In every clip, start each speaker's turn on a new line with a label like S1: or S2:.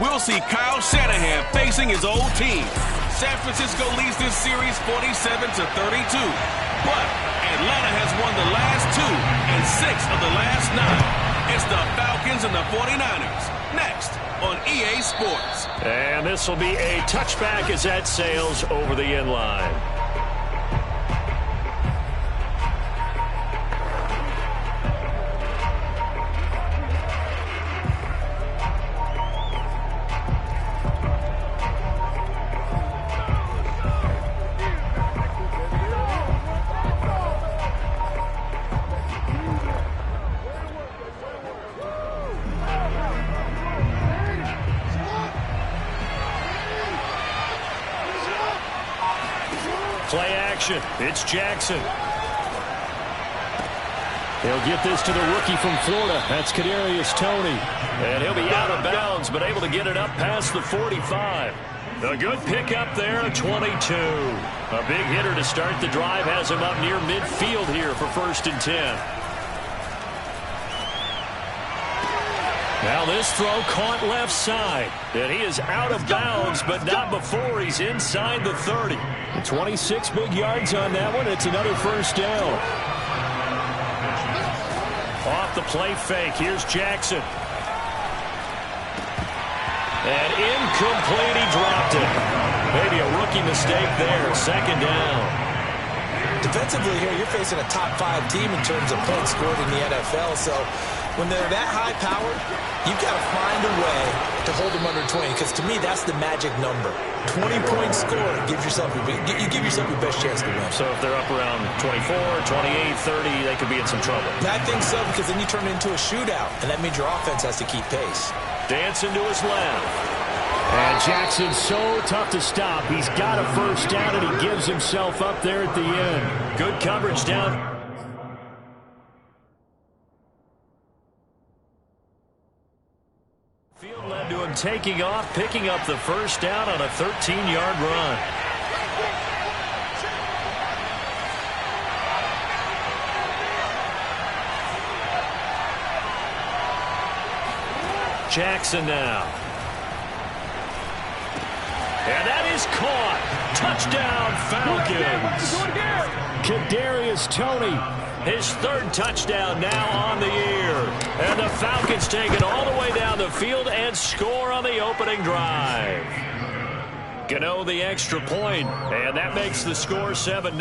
S1: we'll see Kyle Shanahan facing his old team. San Francisco leads this series 47-32. But Atlanta has won the last 2 and 6 of the last 9. It's the Falcons and the 49ers. Next on EA Sports.
S2: And this will be a touchback as that sails over the end line. Play action. It's Jackson. He'll get this to the rookie from Florida. That's Kadarius Toney. And he'll be out of bounds, but able to get it up past the 45. A good pickup there, 22. A big hitter to start the drive has him up near midfield here for 1st and 10. Now this throw caught left side. And he is out of bounds, but not before he's inside the 30. 26 big yards on that one. It's another 1st down. Off the play fake. Here's Jackson. And incomplete. He dropped it. Maybe a rookie mistake there. 2nd down.
S3: Defensively here, you're facing a top 5 team in terms of points scored in the NFL. So when they're that high-powered, you've got to find a way to hold them under 20, because to me, that's the magic number. 20 points scored gives yourself your best chance to win.
S2: So if they're up around 24, 28, 30, they could be in some trouble.
S3: I think so, because then you turn it into a shootout, and that means your offense has to keep pace.
S2: Dancing to his left. And Jackson's so tough to stop. He's got a 1st down, and he gives himself up there at the end. Good coverage down. Field led to him taking off, picking up the 1st down on a 13-yard run. Jackson now. And that is caught. Touchdown, Falcons. Kadarius Toney, his 3rd touchdown now on the year. And the Falcons take it all the way down the field and score on the opening drive. Gano the extra point, and that makes the score 7-0.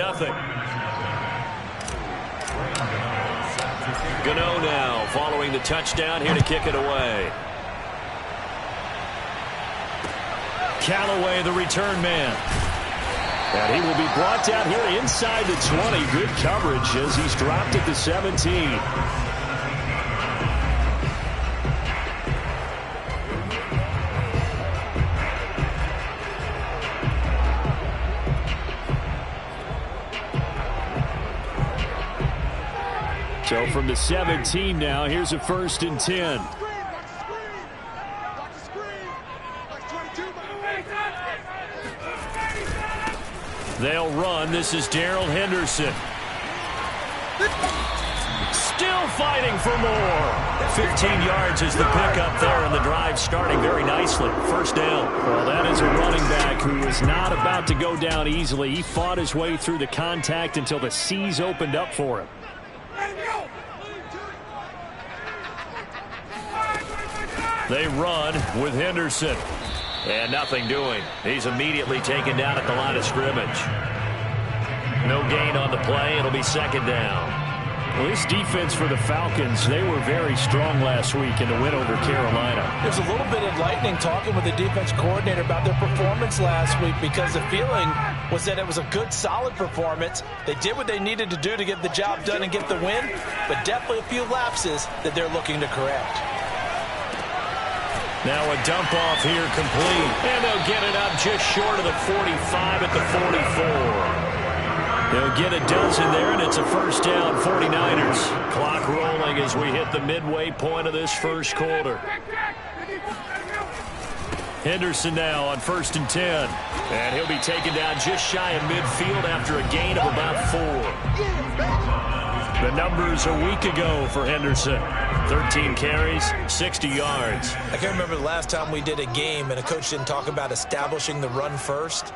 S2: Gano now following the touchdown here to kick it away. Callaway, the return man. And he will be brought down here inside the 20. Good coverage as he's dropped at the 17. So from the 17 now, here's a 1st and 10. They'll run. This is Darrell Henderson. Still fighting for more. 15 yards is the pickup there, and the drive starting very nicely. 1st down. Well, that is a running back who is not about to go down easily. He fought his way through the contact until the seas opened up for him. They run with Henderson. And nothing doing. He's immediately taken down at the line of scrimmage. No gain on the play. It'll be 2nd down. Well, this defense for the Falcons, they were very strong last week in the win over Carolina.
S3: There's a little bit enlightening talking with the defense coordinator about their performance last week, because the feeling was that it was a good, solid performance. They did what they needed to do to get the job done and get the win, but definitely a few lapses that they're looking to correct.
S2: Now a dump off here complete. And they'll get it up just short of the 45 at the 44. They'll get a dozen there, and it's a 1st down, 49ers. Clock rolling as we hit the midway point of this 1st quarter. Henderson now on 1st and 10. And he'll be taken down just shy of midfield after a gain of about 4. The numbers a week ago for Henderson. 13 carries, 60 yards.
S3: I can't remember the last time we did a game and a coach didn't talk about establishing the run first.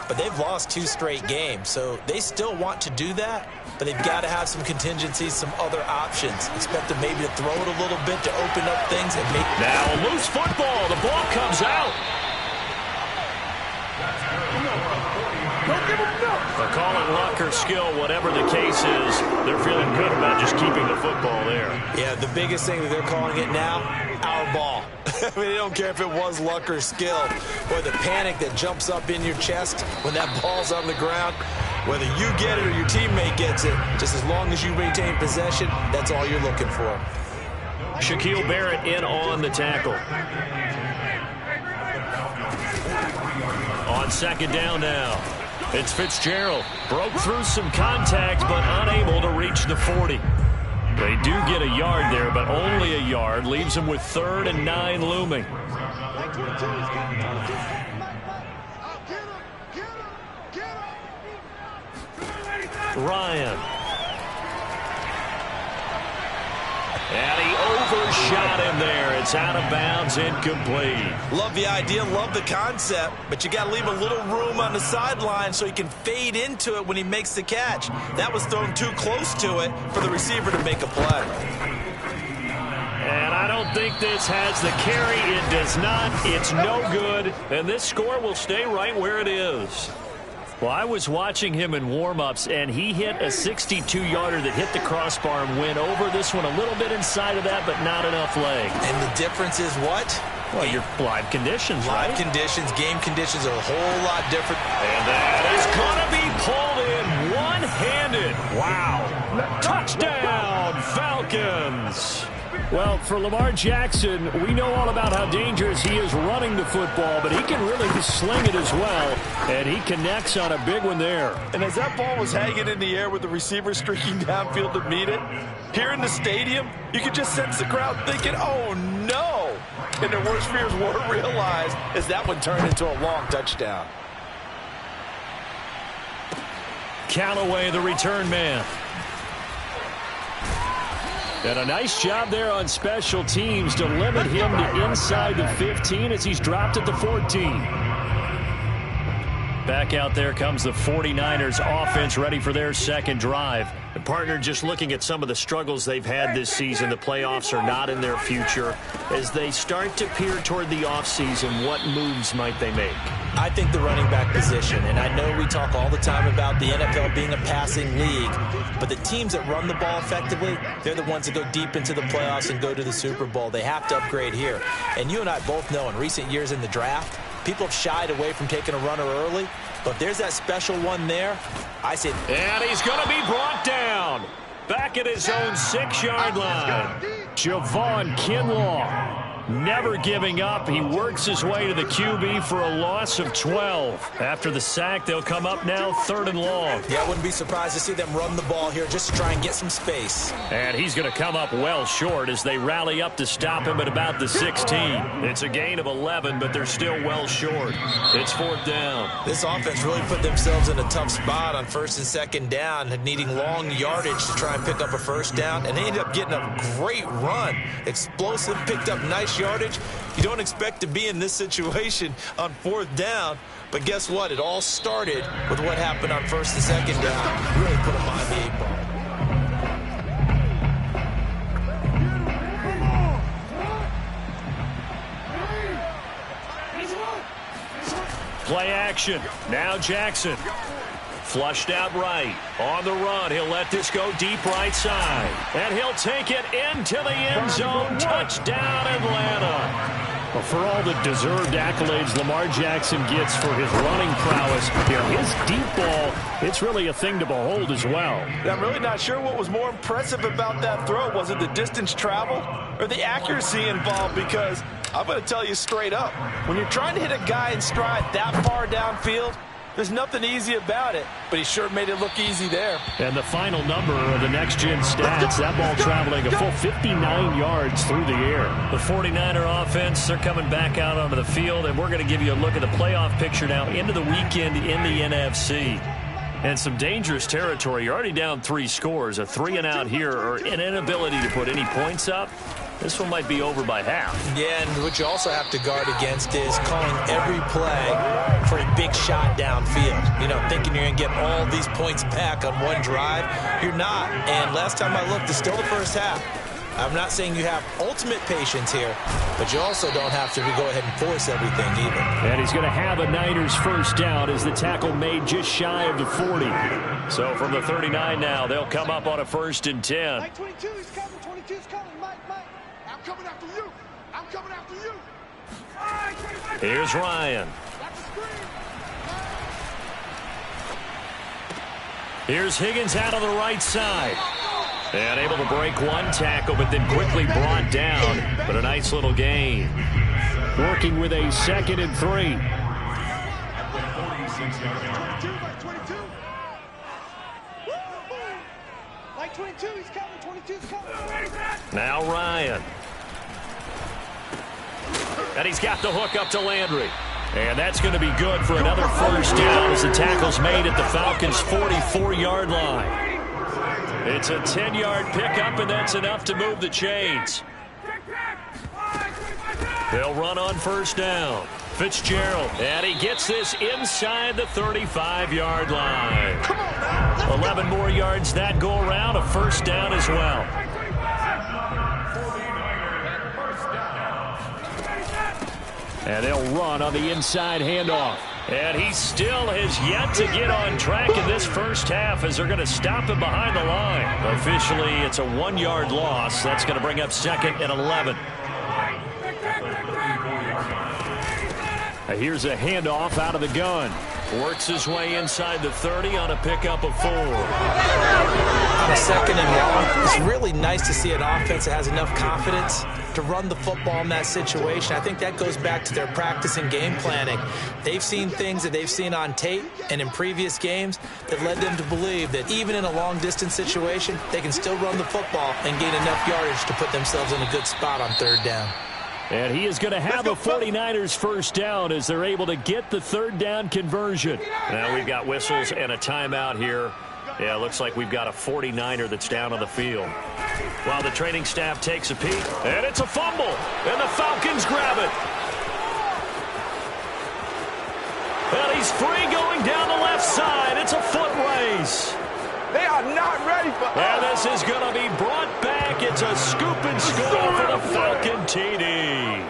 S3: But they've lost 2 straight games, so they still want to do that. But they've got to have some contingencies, some other options. Expect them maybe to throw it a little bit to open up things and make...
S2: Now a loose football. The ball comes out. They'll call it luck or skill, whatever the case is. They're feeling good about just keeping the football there.
S3: Yeah, the biggest thing that they're calling it now, our ball. I mean, they don't care if it was luck or skill. Or the panic that jumps up in your chest when that ball's on the ground. Whether you get it or your teammate gets it, just as long as you maintain possession, that's all you're looking for.
S2: Shaquille Barrett in on the tackle. On second down now. It's Fitzgerald. Broke through some contact, but unable to reach the 40. They do get a yard there, but only a yard. Leaves them with 3rd and 9 looming. Ryan. And he overshot him there. It's out of bounds, incomplete.
S3: Love the idea, love the concept, but you got to leave a little room on the sideline so he can fade into it when he makes the catch. That was thrown too close to it for the receiver to make a play.
S2: And I don't think this has the carry. It does not. It's no good. And this score will stay right where it is. Well, I was watching him in warm-ups, and he hit a 62-yarder that hit the crossbar and went over this one a little bit inside of that, but not enough leg.
S3: And the difference is what?
S2: Well, your live conditions, right?
S3: Live conditions, game conditions are a whole lot different.
S2: And that is going to be pulled in one-handed. Wow. Touchdown, Falcons. Well, for Lamar Jackson, we know all about how dangerous he is running the football, but he can really sling it as well, and he connects on a big one there.
S3: And as that ball was hanging in the air with the receiver streaking downfield to meet it, here in the stadium, you could just sense the crowd thinking, oh, no. And their worst fears were realized as that one turned into a long touchdown.
S2: Callaway, the return man. And a nice job there on special teams to limit him to inside the 15 as he's dropped at the 14. Back out there comes the 49ers offense ready for their second drive. The partner, just looking at some of the struggles they've had this season, the playoffs are not in their future. As they start to peer toward the offseason, what moves might they make?
S3: I think the running back position, and I know we talk all the time about the NFL being a passing league, but the teams that run the ball effectively, they're the ones that go deep into the playoffs and go to the Super Bowl. They have to upgrade here. And you and I both know in recent years in the draft, people have shied away from taking a runner early, but if there's that special one there, I say...
S2: And he's going to be brought down. Back at his own 6-yard line. Javon Kinlaw. Never giving up. He works his way to the QB for a loss of 12. After the sack, they'll come up now 3rd and long.
S3: Yeah, I wouldn't be surprised to see them run the ball here just to try and get some space.
S2: And he's going to come up well short as they rally up to stop him at about the 16. It's a gain of 11, but they're still well short. It's 4th down.
S3: This offense really put themselves in a tough spot on 1st and 2nd down, needing long yardage to try and pick up a 1st down, and they ended up getting a great run. Explosive, picked up nice yardage. You don't expect to be in this situation on 4th down, but guess what? It all started with what happened on 1st and 2nd down. Really put them behind the 8 ball.
S2: Play action. Now Jackson. Flushed out right. On the run. He'll let this go deep right side. And he'll take it into the end zone. Touchdown, Atlanta. Well, for all the deserved accolades Lamar Jackson gets for his running prowess, his deep ball, it's really a thing to behold as well.
S4: I'm really not sure what was more impressive about that throw. Was it the distance traveled or the accuracy involved? Because I'm going to tell you straight up, when you're trying to hit a guy in stride that far downfield, there's nothing easy about it, but he sure made it look easy there.
S2: And the final number of the next-gen stats, that ball traveling a full 59 yards through the air. The 49er offense, they're coming back out onto the field, and we're going to give you a look at the playoff picture now into the weekend in the NFC. And some dangerous territory. You're already down 3 scores. A 3-and-out here, or an inability to put any points up. This one might be over by half.
S3: Yeah, and what you also have to guard against is calling every play for a big shot downfield. You know, thinking you're going to get all these points back on one drive. You're not. And last time I looked, it's still the first half. I'm not saying you have ultimate patience here, but you also don't have to go ahead and force everything either.
S2: And he's going to have a Niners first down as the tackle made just shy of the 40. So from the 39 now, they'll come up on a 1st and 10.
S5: Mike 22 is coming. 22 is coming. Mike. I'm coming after you. I'm coming after you.
S2: Here's Ryan. Here's Higgins out on the right side. And able to break one tackle, but then quickly brought down. But a nice little gain. Working with a 2nd and 3.
S5: Mike 22, he's coming. 22's coming.
S2: Now Ryan. And he's got the hook up to Landry. And that's going to be good for another 1st down as the tackle's made at the Falcons' 44-yard line. It's a 10-yard pickup, and that's enough to move the chains. They'll run on 1st down. Fitzgerald, and he gets this inside the 35-yard line. 11 more yards that go around, a 1st down as well. And they'll run on the inside handoff. And he still has yet to get on track in this first half as they're going to stop him behind the line. Officially, it's a 1-yard loss. That's going to bring up 2nd and 11. Here's a handoff out of the gun. Works his way inside the 30 on a pickup of 4.
S3: On a 2nd and long, it's really nice to see an offense that has enough confidence to run the football in that situation. I think that goes back to their practice and game planning. They've seen things that they've seen on tape and in previous games that led them to believe that even in a long-distance situation, they can still run the football and gain enough yardage to put themselves in a good spot on 3rd down.
S2: And he is going to have a 49ers first down as they're able to get the 3rd down conversion. Now we've got whistles and a timeout here. Yeah, it looks like we've got a 49er that's down on the field. While the training staff takes a peek, and it's a fumble, and the Falcons grab it. And he's free going down the left side. It's a foot race.
S5: They are not ready for us.
S2: And this is going to be brought back. It's a scoop and score for the Falcon TD.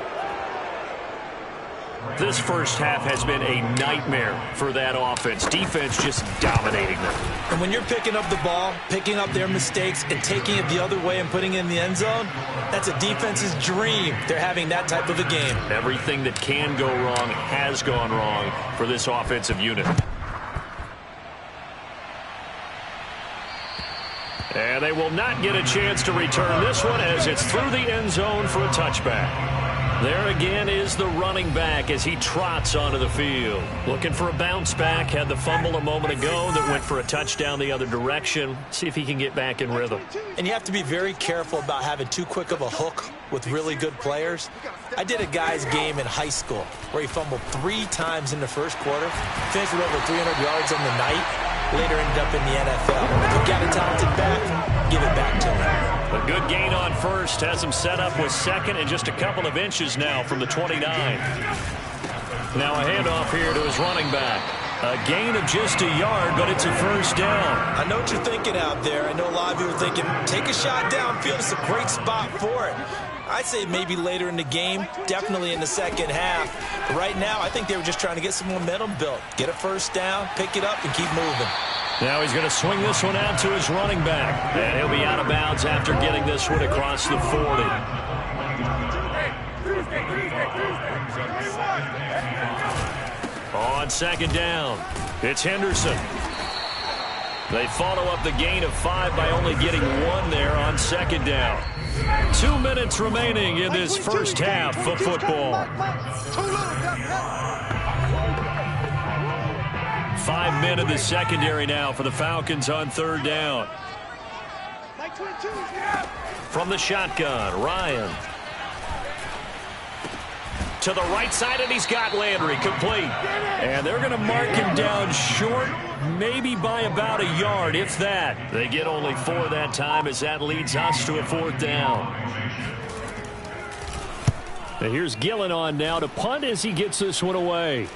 S2: This first half has been a nightmare for that offense. Defense just dominating them.
S3: And when you're picking up the ball, picking up their mistakes, and taking it the other way and putting it in the end zone, that's a defense's dream. They're having that type of a game.
S2: Everything that can go wrong has gone wrong for this offensive unit. And they will not get a chance to return this one as it's through the end zone for a touchback. There again is the running back as he trots onto the field. Looking for a bounce back. Had the fumble a moment ago that went for a touchdown the other direction. See if he can get back in rhythm.
S3: And you have to be very careful about having too quick of a hook with really good players. I did a guy's game in high school where he fumbled 3 times in the first quarter, finished with over 300 yards on the night, later ended up in the NFL. If you've got a talented back, give it back to him.
S2: A good gain on 1st has him set up with 2nd and just a couple of inches now from the 29. Now a handoff here to his running back. A gain of just a yard, but it's a 1st down.
S3: I know what you're thinking out there. I know a lot of you are thinking, take a shot downfield. It's a great spot for it. I'd say maybe later in the game, definitely in the second half. But right now, I think they were just trying to get some momentum built. Get a 1st down, pick it up, and keep moving.
S2: Now he's going to swing this one out to his running back. And he'll be out of bounds after getting this one across the 40. On 2nd down, it's Henderson. They follow up the gain of 5 by only getting 1 there on 2nd down. 2 minutes remaining in this first half of football. 5 men in the secondary now for the Falcons on 3rd down. From the shotgun, Ryan. to the right side, and he's got Landry complete.
S6: And they're going to mark him down short, maybe by about a yard, if that.
S2: They get only 4 that time as that leads us to a 4th down.
S6: Now here's Gillen on now to punt as he gets this one away.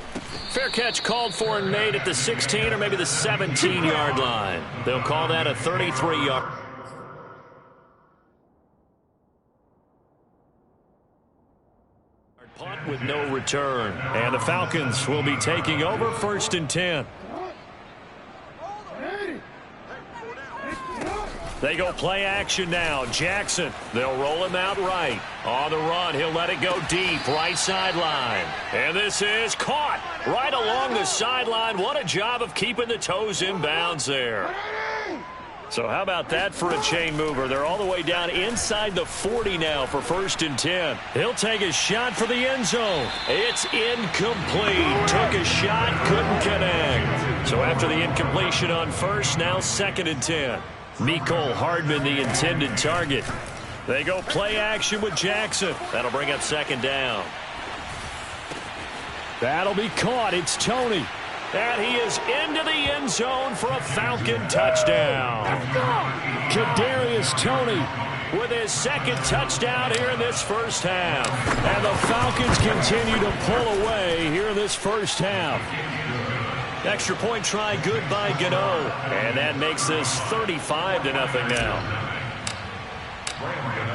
S2: Fair catch called for and made at the 16 or maybe the 17-yard line. They'll call that a 33-yard. Punt with no return.
S6: And the Falcons will be taking over 1st and 10. They go play action now. Jackson. They'll roll him out right. On the run, he'll let it go deep. Right sideline. And this is caught right along the sideline. What a job of keeping the toes in bounds there. So how about that for a chain mover? They're all the way down inside the 40 now for 1st and 10. He'll take a shot for the end zone. It's incomplete. Took a shot, couldn't connect. So after the incompletion on first, now 2nd and 10. Mecole Hardman, the intended target. They go play action with Jackson.
S2: That'll bring up 2nd down.
S6: That'll be caught. It's Toney.
S2: And he is into the end zone for a Falcon touchdown.
S6: Kadarius Toney
S2: with his 2nd touchdown here in this first half.
S6: And the Falcons continue to pull away here in this first half.
S2: Extra point try good by Gano. And that makes this 35-0 now.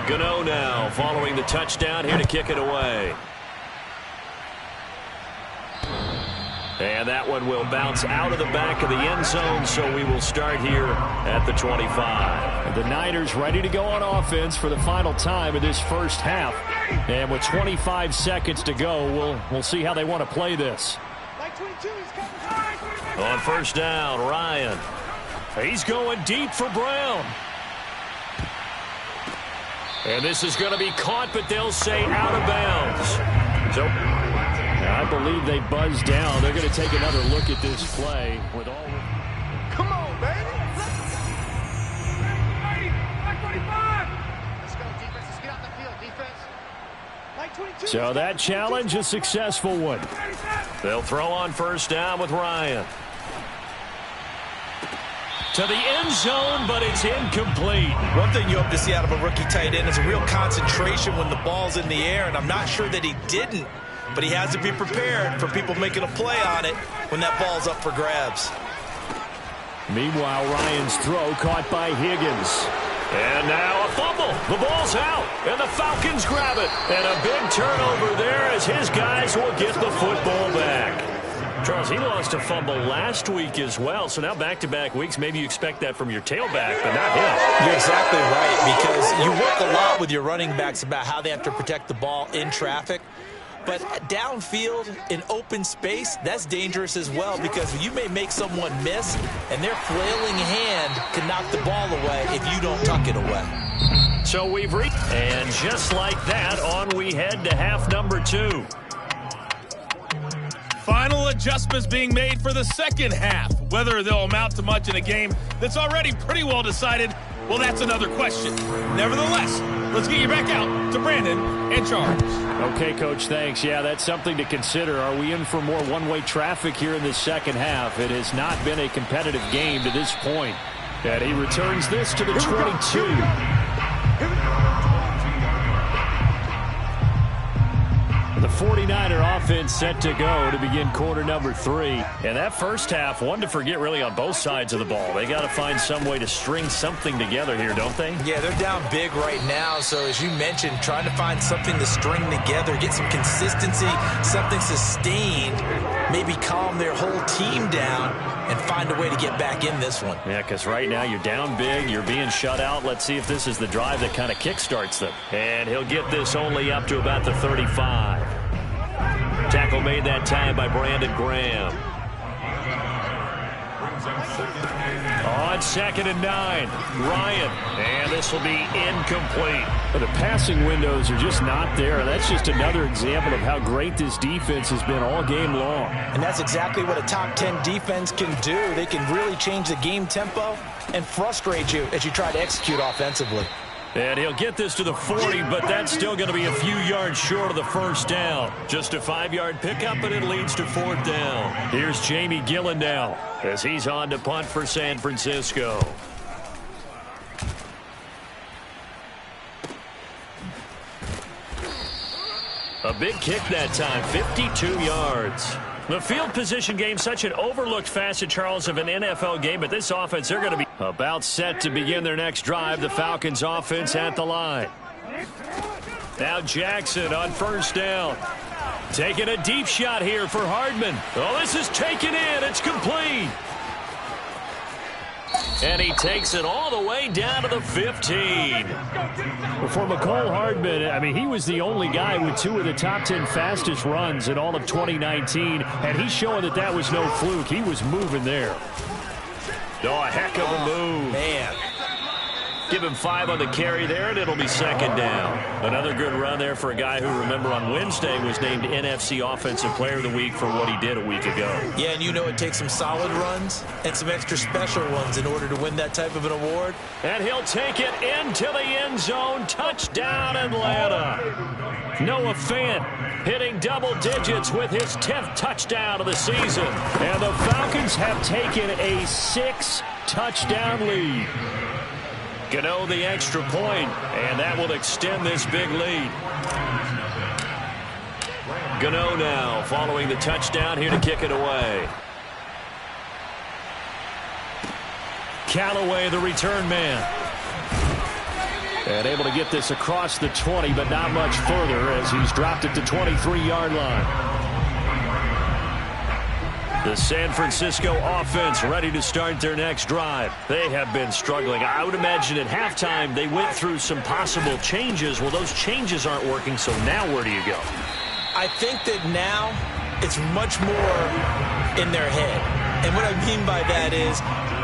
S2: Gano now following the touchdown here to kick it away. And that one will bounce out of the back of the end zone, so we will start here at the 25.
S6: The Niners ready to go on offense for the final time of this first half. And with 25 seconds to go, we'll see how they want to play this.
S2: On 1st down, Ryan.
S6: He's going deep for Brown.
S2: And this is going to be caught, but they'll say out of bounds. So
S6: I believe they buzzed down. They're going to take another look at this play with all.
S5: Come on, baby. Let's go, defense. Let's get out the field, defense.
S6: So that challenge, a successful one.
S2: They'll throw on 1st down with Ryan. To the end zone, but it's incomplete.
S3: One thing you hope to see out of a rookie tight end is a real concentration when the ball's in the air, and I'm not sure that he didn't, but he has to be prepared for people making a play on it when that ball's up for grabs.
S6: Meanwhile, Ryan's throw caught by Higgins.
S2: And now a fumble. The ball's out, and the Falcons grab it. And a big turnover there as his guys will get the football back. Charles, he lost a fumble last week as well, so now back-to-back weeks, maybe you expect that from your tailback, but not him.
S3: You're exactly right, because you work a lot with your running backs about how they have to protect the ball in traffic. But downfield in open space, that's dangerous as well, because you may make someone miss, and their flailing hand can knock the ball away if you don't tuck it away.
S2: So we've reached, and just like that, on we head to half number 2.
S1: Final adjustments being made for the second half. Whether they'll amount to much in a game that's already pretty well decided, well, that's another question. Nevertheless, let's get you back out to Brandon and Charles.
S6: Okay, Coach, thanks. Yeah, that's something to consider. Are we in for more one-way traffic here in the second half? It has not been a competitive game to this point. And he returns this to the 22. The 49er offense set to go to begin quarter number 3.
S2: And that first half, one to forget really on both sides of the ball. They got to find some way to string something together here, don't they?
S3: Yeah, they're down big right now. So as you mentioned, trying to find something to string together, get some consistency, something sustained, maybe calm their whole team down and find a way to get back in this one.
S2: Yeah, because right now you're down big, you're being shut out. Let's see if this is the drive that kind of kickstarts them. And he'll get this only up to about the 35. Tackle made that time by Brandon Graham.
S6: On 2nd and 9, Ryan.
S2: And this will be incomplete.
S6: But the passing windows are just not there. That's just another example of how great this defense has been all game long.
S3: And that's exactly what a top 10 defense can do. They can really change the game tempo and frustrate you as you try to execute offensively.
S6: And he'll get this to the 40, but that's still going to be a few yards short of the first down. Just a 5-yard pickup, and it leads to 4th down. Here's Jamie Gillen now as he's on to punt for San Francisco. A big kick that time, 52 yards. The field position game, such an overlooked facet, Charles, of an NFL game, but this offense, they're going to be about set to begin their next drive. The Falcons offense at the line. Now Jackson on 1st down. Taking a deep shot here for Hardman. Oh, this is taken in. It's complete. And he takes it all the way down to the 15.
S7: For Mecole Hardman, I mean, he was the only guy with 2 of the top 10 fastest runs in all of 2019, and he's showing that that was no fluke. He was moving there.
S6: Oh, a heck of a move.
S3: Man.
S6: Give him 5 on the carry there, and it'll be 2nd down. Another good run there for a guy who, remember, on Wednesday was named NFC Offensive Player of the Week for what he did a week ago.
S3: Yeah, and you know it takes some solid runs and some extra special ones in order to win that type of an award.
S6: And he'll take it into the end zone. Touchdown, Atlanta. Noah Fant hitting double digits with his 10th touchdown of the season.
S7: And the Falcons have taken a 6-touchdown lead.
S6: Gano the extra point, and that will extend this big lead. Gano now following the touchdown here to kick it away.
S7: Callaway, the return man. And able to get this across the 20, but not much further as he's dropped it to 23-yard line.
S6: The San Francisco offense ready to start their next drive. They have been struggling. I would imagine at halftime they went through some possible changes. Well, those changes aren't working, so now where do you go?
S3: I think that now it's much more in their head. And what I mean by that is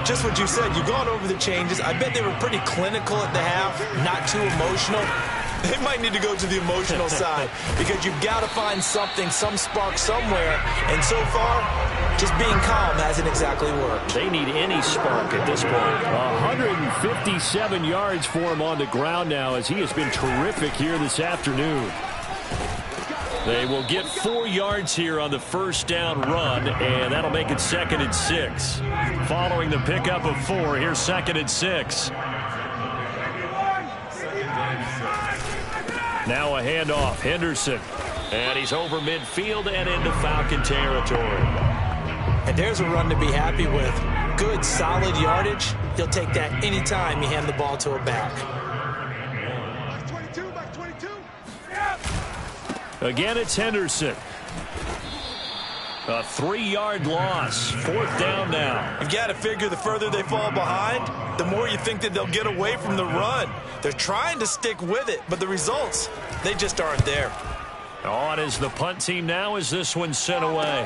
S3: just what you said. You've gone over the changes. I bet they were pretty clinical at the half, not too emotional. They might need to go to the emotional side because you've got to find something, some spark somewhere. And so far, just being calm hasn't exactly worked.
S6: They need any spark at this point.
S7: 157 yards for him on the ground now as he has been terrific here this afternoon.
S6: They will get 4 yards here on the 1st down run, and that'll make it 2nd and 6. Following the pickup of 4, here's 2nd and 6. Now a handoff, Henderson. And he's over midfield and into Falcon territory.
S3: And there's a run to be happy with. Good, solid yardage. He'll take that anytime you hand the ball to a back.
S7: Again, it's Henderson.
S6: A 3-yard loss. 4th down now.
S3: You've got to figure the further they fall behind, the more you think that they'll get away from the run. They're trying to stick with it, but the results, they just aren't there.
S6: On is the punt team now as this one's sent away.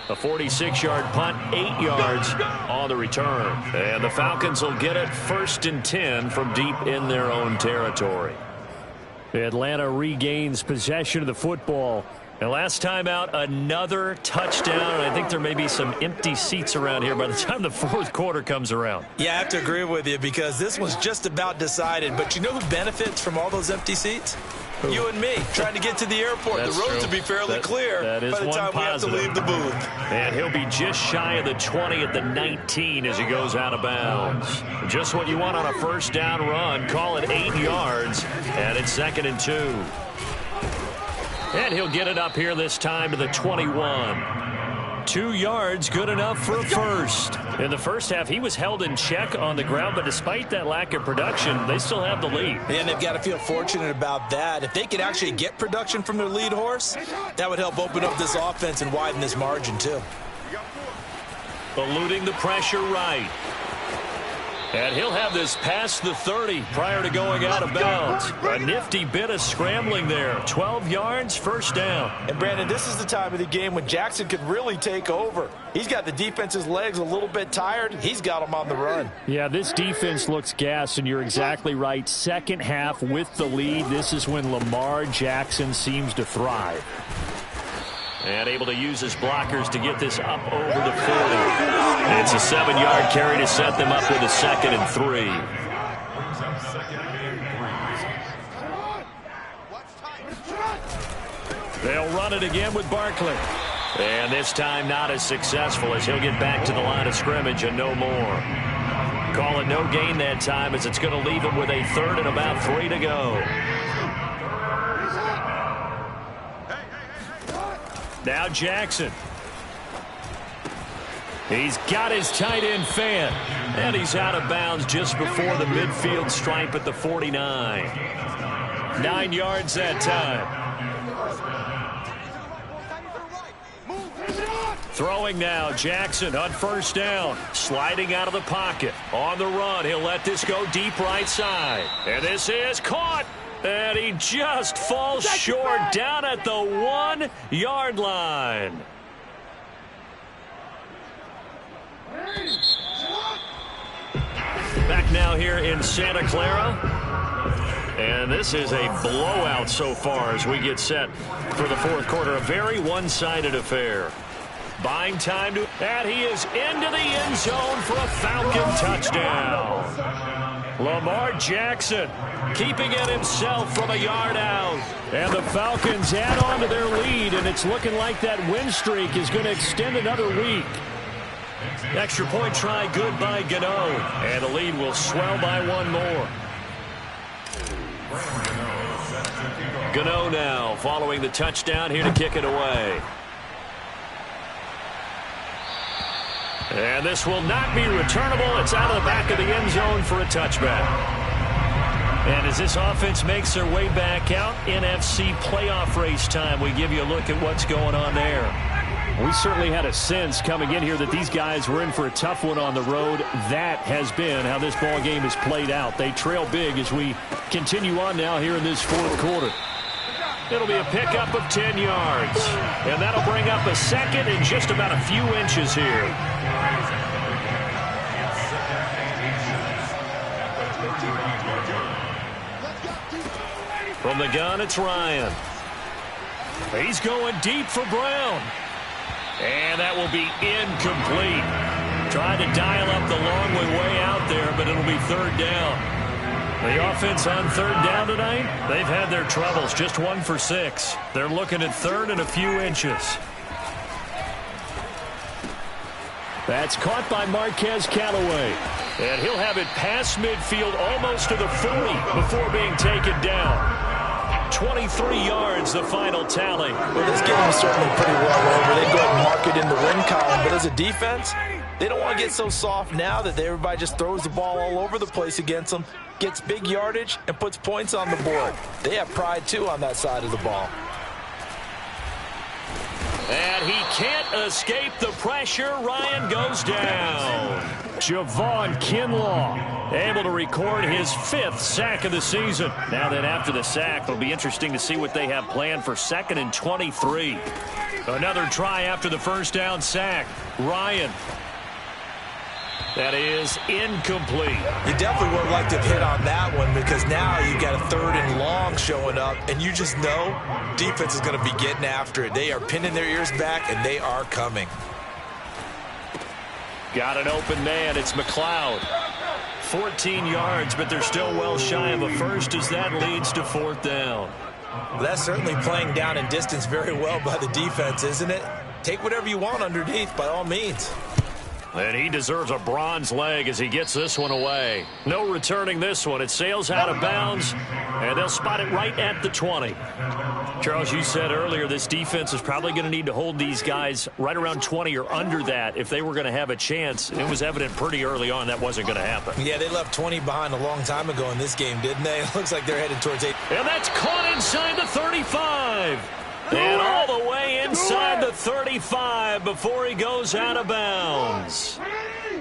S6: A 46-yard punt, 8 yards on the return. And the Falcons will get it 1st and 10 from deep in their own territory.
S7: Atlanta regains possession of the football.
S6: And last time out, another touchdown. And I think there may be some empty seats around here by the time the 4th quarter comes around.
S3: Yeah, I have to agree with you because this was just about decided. But you know who benefits from all those empty seats? Who? You and me, trying to get to the airport.
S6: That's
S3: the roads
S6: true.
S3: will be fairly clear
S6: by the time we have to leave the booth. And he'll be just shy of the 20 at the 19 as he goes out of bounds. Just what you want on a 1st down run. Call it 8 yards, and it's 2nd and 2. And he'll get it up here this time to the 21. 2 yards, good enough for a first.
S7: In the first half, he was held in check on the ground, but despite that lack of production, they still have the lead.
S3: And they've got to feel fortunate about that. If they could actually get production from their lead horse, that would help open up this offense and widen this margin too.
S6: Eluding the pressure right. And he'll have this past the 30 prior to going out of bounds. A nifty bit of scrambling there. 12 yards, 1st down.
S4: And, Brandon, this is the time of the game when Jackson could really take over. He's got the defense's legs a little bit tired. He's got them on the run.
S7: Yeah, this defense looks gassed, and you're exactly right. Second half with the lead, this is when Lamar Jackson seems to thrive.
S6: And able to use his blockers to get this up over the 40. It's a 7-yard carry to set them up with a 2nd and 3. They'll run it again with Barkley. And this time not as successful as he'll get back to the line of scrimmage and no more. Call it no gain that time as it's going to leave him with a 3rd and about 3 to go. Now Jackson. He's got his tight end fan. And he's out of bounds just before the midfield stripe at the 49. 9 yards that time. Throwing now, Jackson on 1st down. Sliding out of the pocket. On the run, he'll let this go deep right side. And this is caught. And he just falls short down at the 1-yard line. Back now here in Santa Clara. And this is a blowout so far as we get set for the 4th quarter. A very one-sided affair. Buying time to, and he is into the end zone for a Falcon touchdown. Lamar Jackson keeping it himself from a yard out.
S7: And the Falcons add on to their lead, and it's looking like that win streak is going to extend another week.
S6: Extra point try good by Gano. And the lead will swell by 1 more. Gano now following the touchdown here to kick it away. And this will not be returnable. It's out of the back of the end zone for a touchback. And as this offense makes their way back out, NFC playoff race time, we give you a look at what's going on there.
S7: We certainly had a sense coming in here that these guys were in for a tough one on the road. That has been how this ball game has played out. They trail big as we continue on now here in this 4th quarter.
S6: It'll be a pickup of 10 yards. And that'll bring up a 2nd and just about a few inches here. From the gun, it's Ryan. He's going deep for Brown. And that will be incomplete. Tried to dial up the long way out there, but it'll be 3rd down. The offense on 3rd down tonight, they've had their troubles. Just 1 for 6. They're looking at 3rd and a few inches.
S7: That's caught by Marquez Callaway.
S6: And he'll have it past midfield almost to the 40 before being taken down. 23 yards, the final tally.
S3: Well, this game is certainly pretty well over. They go ahead and mark it in the win column. But as a defense, they don't want to get so soft now that everybody just throws the ball all over the place against them, gets big yardage, and puts points on the board. They have pride, too, on that side of the ball.
S6: And he can't escape the pressure. Ryan goes down.
S7: Javon Kinlaw able to record his 5th sack of the season.
S6: Now then, after the sack, it'll be interesting to see what they have planned for 2nd and 23. Another try after the 1st down sack. Ryan. That is incomplete.
S3: You definitely would like to have hit on that one because now you've got a 3rd and long showing up, and you just know defense is going to be getting after it. They are pinning their ears back, and they are coming.
S6: Got an open man. It's McLeod. 14 yards, but they're still well shy of a 1st as that leads to 4th down.
S3: Well, that's certainly playing down in distance very well by the defense, isn't it? Take whatever you want underneath, by all means.
S6: And he deserves a bronze leg as he gets this one away. No returning this one. It sails out of bounds, and they'll spot it right at the 20. Charles, you said earlier this defense is probably going to need to hold these guys right around 20 or under that if they were going to have a chance. It was evident pretty early on that wasn't going to happen.
S3: Yeah, they left 20 behind a long time ago in this game, didn't they? It looks like they're headed towards 8.
S6: And that's caught inside the 35. And all the way inside the 35 before he goes out of bounds.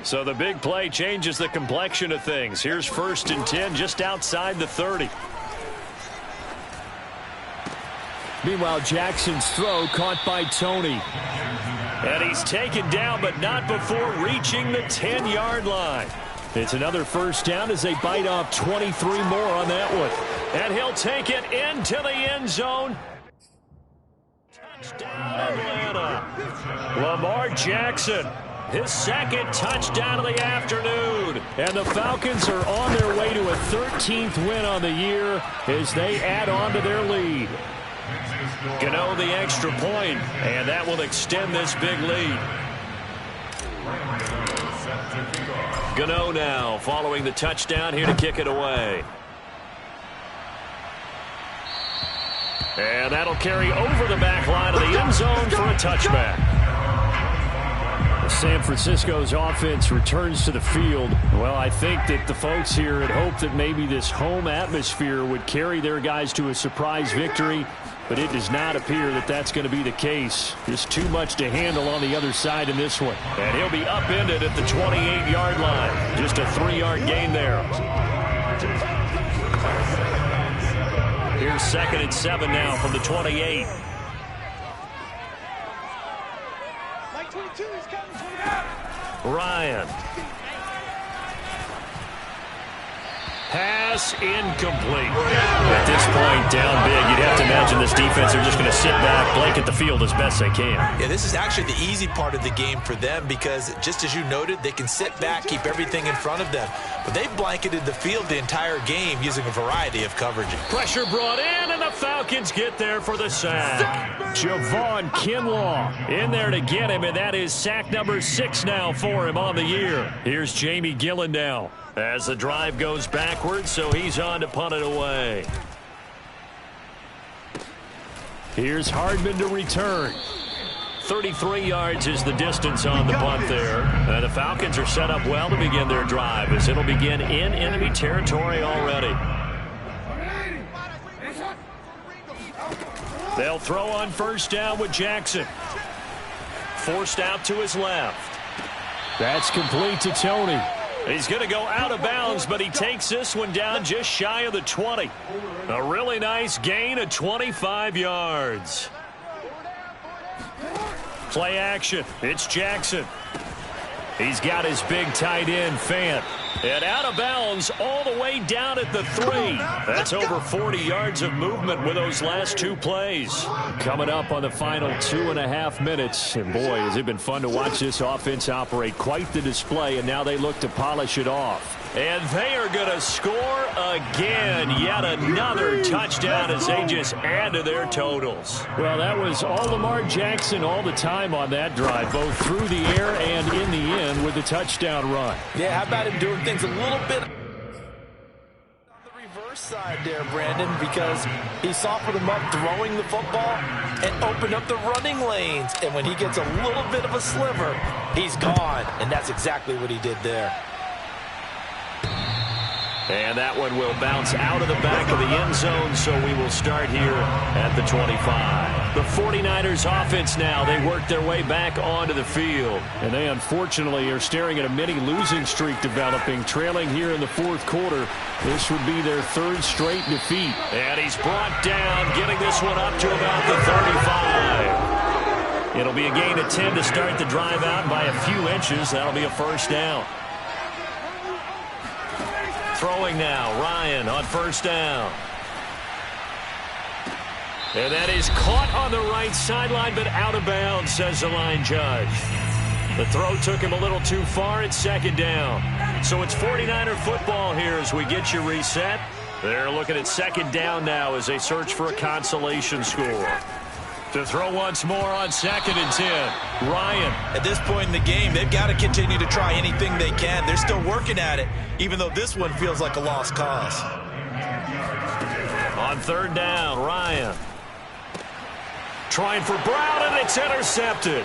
S7: So the big play changes the complexion of things. Here's 1st and 10 just outside the 30. Meanwhile, Jackson's throw caught by Tony.
S6: And he's taken down, but not before reaching the 10-yard line.
S7: It's another 1st down as they bite off 23 more on that one.
S6: And he'll take it into the end zone. Atlanta. Lamar Jackson, his second touchdown of the afternoon. And the Falcons are on their way to a 13th win on the year as they add on to their lead. Gano the extra point, and that will extend this big lead. Gano now following the touchdown here to kick it away. And that'll carry over the back line of the end zone for a touchback.
S7: San Francisco's offense returns to the field. Well, I think that the folks here had hoped that maybe this home atmosphere would carry their guys to a surprise victory, but it does not appear that that's going to be the case. Just too much to handle on the other side in this one.
S6: And he'll be upended at the 28-yard line. Just a 3-yard gain there. Here's 2nd and 7 now from the 28.
S5: Mike 22 is coming.
S6: Ryan. Pass incomplete.
S7: At this point, down big, you'd have to imagine this defense are just going to sit back, blanket the field as best they can.
S3: Yeah, this is actually the easy part of the game for them because, just as you noted, they can sit back, keep everything in front of them. But they've blanketed the field the entire game using a variety of coverages.
S6: Pressure brought in, and the Falcons get there for the sack.
S7: Javon Kinlaw in there to get him, and that is sack number 6 now for him on the year. Here's Jamie Gillen now.
S6: As the drive goes backwards, so he's on to punt it away.
S7: Here's Hardman to return.
S6: 33 yards is the distance on the punt there. And the Falcons are set up well to begin their drive as it'll begin in enemy territory already. They'll throw on first down with Jackson. Forced out to his left.
S7: That's complete to Tony.
S6: He's going to go out of bounds, but he takes this one down just shy of the 20. A really nice gain of 25 yards. Play action. It's Jackson. He's got his big tight end, Fant. And out of bounds all the way down at the 3. That's over 40 yards of movement with those last 2 plays.
S7: Coming up on the final 2.5 minutes. And boy, has it been fun to watch this offense operate. Quite the display, and now they look to polish it off.
S6: And they are going to score again. Yet another touchdown as they just add to their totals.
S7: Well, that was all Lamar Jackson all the time on that drive, both through the air and in the end with the touchdown run.
S3: Yeah, how about him doing things a little bit on the reverse side there, Brandon, because he softened him up throwing the football and opened up the running lanes. And when he gets a little bit of a sliver, he's gone. And that's exactly what he did there.
S6: And that one will bounce out of the back of the end zone, so we will start here at the 25. The 49ers offense now, they work their way back onto the field.
S7: And they unfortunately are staring at a mini losing streak developing, trailing here in the 4th quarter. This would be their 3rd straight defeat.
S6: And he's brought down, getting this one up to about the 35. It'll be a gain of 10 to start the drive out by a few inches. That'll be a first down. Throwing now, Ryan on first down. And that is caught on the right sideline, but out of bounds, says the line judge. The throw took him a little too far. It's 2nd down. So it's 49er football here as we get you reset. They're looking at 2nd down now as they search for a consolation score. To throw once more on 2nd and 10. Ryan.
S3: At this point in the game, they've got to continue to try anything they can. They're still working at it, even though this one feels like a lost cause.
S6: On 3rd down, Ryan. Trying for Brown, and it's intercepted.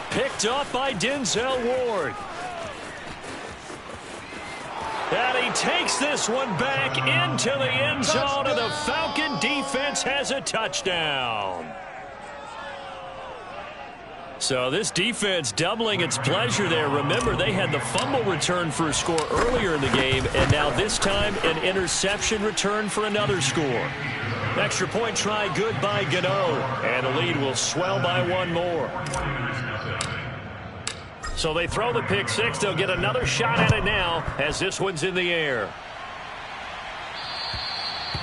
S6: Picked up by Denzel Ward. And he takes this one back into the end zone, and the Falcon defense has a touchdown. So this defense doubling its pleasure there. Remember, they had the fumble return for a score earlier in the game, and now this time an interception return for another score. Extra point try good by Gano, and the lead will swell by 1 more. So they throw the pick 6. They'll get another shot at it now as this one's in the air.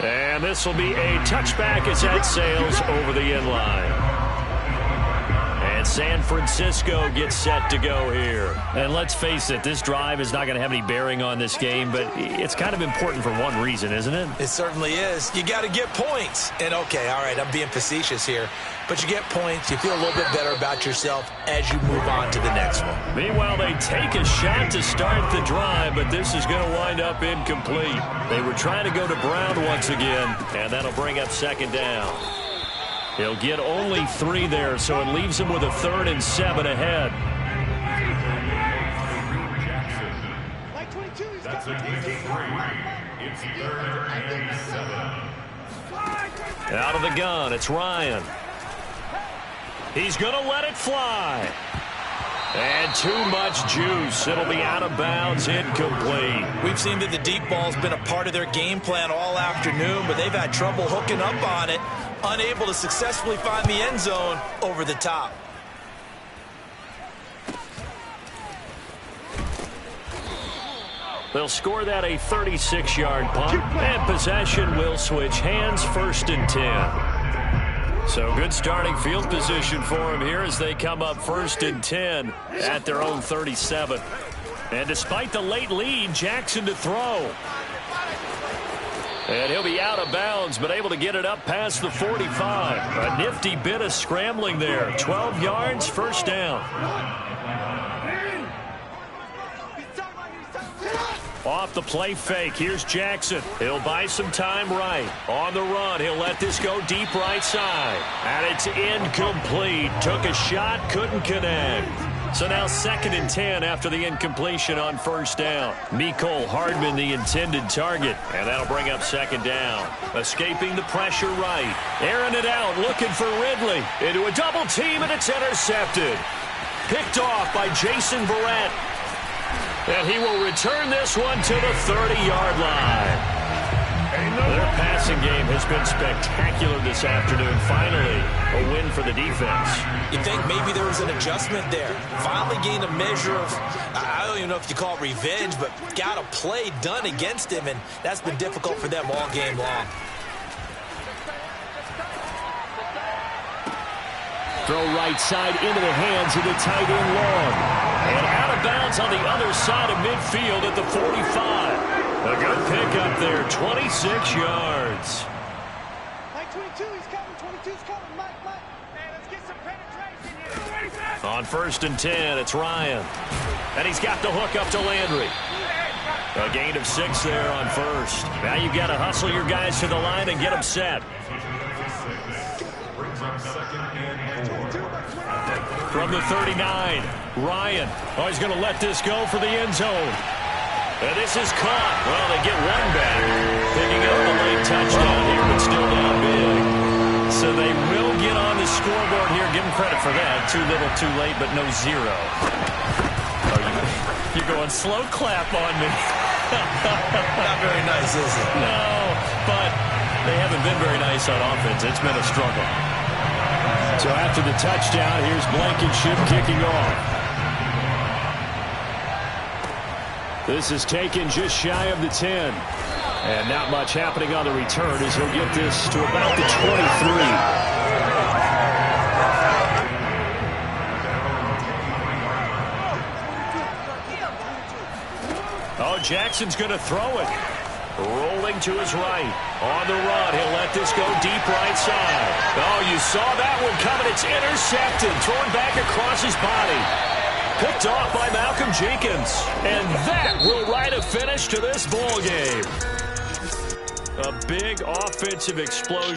S6: And this will be a touchback as that sails over the end line. And San Francisco gets set to go here.
S7: And let's face it, this drive is not going to have any bearing on this game, but it's kind of important for one reason, isn't it?
S3: It certainly is. You got to get points. And, okay, all right, I'm being facetious here. But you get points. You feel a little bit better about yourself as you move on to the next one.
S6: Meanwhile, they take a shot to start the drive, but this is going to wind up incomplete. They were trying to go to Brown once again, and that'll bring up second down. He'll get only 3 there, so it leaves him with a 3rd and 7 ahead.
S5: That's a gain of 3. It's 3rd and 7.
S6: Out of the gun, it's Ryan. He's going to let it fly. And too much juice. It'll be out of bounds, incomplete.
S3: We've seen that the deep ball's been a part of their game plan all afternoon, but they've had trouble hooking up on it, unable to successfully find the end zone over the top.
S6: They'll score that a 36-yard punt, and possession will switch hands, 1st and 10. So good starting field position for him here as they come up 1st and 10 at their own 37. And despite the late lead, Jackson to throw. And he'll be out of bounds, but able to get it up past the 45. A nifty bit of scrambling there. 12 yards, 1st down. Off the play fake, here's Jackson. He'll buy some time right. On the run, he'll let this go deep right side. And it's incomplete. Took a shot, couldn't connect. So now 2nd and 10 after the incompletion on 1st down. Mecole Hardman the intended target. And that'll bring up 2nd down. Escaping the pressure right. Airing it out, looking for Ridley. Into a double team, and it's intercepted. Picked off by Jason Verrett. And he will return this one to the 30-yard line. Their passing game has been spectacular this afternoon. Finally, a win for the defense.
S3: You think maybe there was an adjustment there. Finally gained a measure of, I don't even know if you call it revenge, but got a play done against him, and that's been difficult for them all game long.
S7: Throw right side into the hands of the tight end Long.
S6: And out of bounds on the other side of midfield at the 45. A good pickup there, 26 yards.
S5: Mike 22, he's coming. 22's coming. Mike. Hey, let's get some penetration here.
S6: On 1st and 10, it's Ryan. And he's got the hook up to Landry. A gain of 6 there on 1st. Now you've got to hustle your guys to the line and get them set. From the 39, Ryan. Oh, he's going to let this go for the end zone. And this is caught. Well, they get one back. Picking up the late touchdown here, but still down big. So they will get on the scoreboard here. Give them credit for that. Too little, too late, but no 0. Oh, you're going slow clap on me.
S3: Not very nice, is it?
S6: No, but they haven't been very nice on offense. It's been a struggle.
S7: So after the touchdown, here's Blankenship kicking off. This is taken just shy of the 10. And not much happening on the return as he'll get this to about the 23.
S6: Oh, Jackson's going to throw it. Rolling to his right. On the run, he'll let this go deep right side. Oh, you saw that one coming. It's intercepted. Thrown back across his body. Picked off by Malcolm Jenkins. And that will write a finish to this ball game. A big offensive explosion.